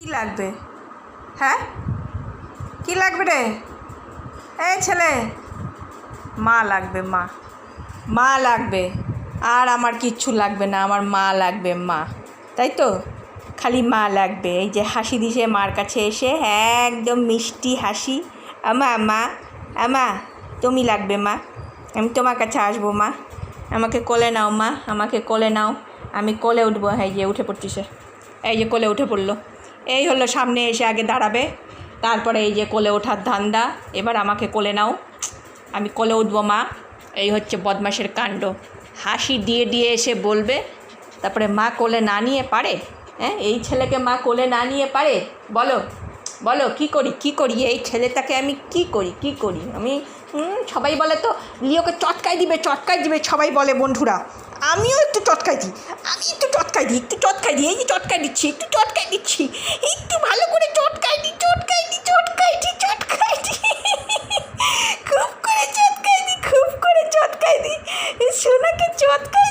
কি লাগবে? হ্যাঁ, কি লাগবে রে? এই ছেলে, মা লাগবে, মা। মা লাগবে, আর আমার কিচ্ছু লাগবে না। আমার মা লাগবে, মা। তাই তো, খালি মা লাগবে। এই যে হাসি দিছে মার কাছে এসে, একদম মিষ্টি হাসি। আমা, মা, আমা, তুমি লাগবে মা। আমি তোমার কাছে আসবো মা। আমাকে কোলে নাও মা, আমাকে কোলে নাও। আমি কোলে উঠবো। এই যে উঠে পড়তিছে, এই যে কোলে উঠে পড়লো। এই হলো, সামনে এসে আগে দাঁড়াবে, তারপরে এই যে কোলে ওঠার ধান্দা। এবার আমাকে কোলে নাও, আমি কোলে উঠবো মা। এই হচ্ছে বদমাশের কাণ্ড। হাসি দিয়ে দিয়ে এসে বলবে, তারপরে মা কোলে না নিয়ে পারে? হ্যাঁ, এই ছেলেকে মা কোলে না নিয়ে পারে? বলো, বলো, কী করি, কী করি? এই ছেলেটাকে আমি কী করি, কী করি আমি? সবাই বলে তো লিওকে চটকাই দিবে, চটকাই দিবে, সবাই বলে বন্ধুরা। আমিও একটু চটকাই দিই, আমি একটু চটকাই দিই, একটু চটকাই দিই। এই যে চটকাই দিচ্ছি, একটু চটকাই দিচ্ছি, একটু ভালো করে চটকাই দিই, চটকাই দিই, চটকাই দিই, চটকাই দিই, খুব করে চটকাই দিই, খুব করে চটকাই দিই। সোনাকে চটকাই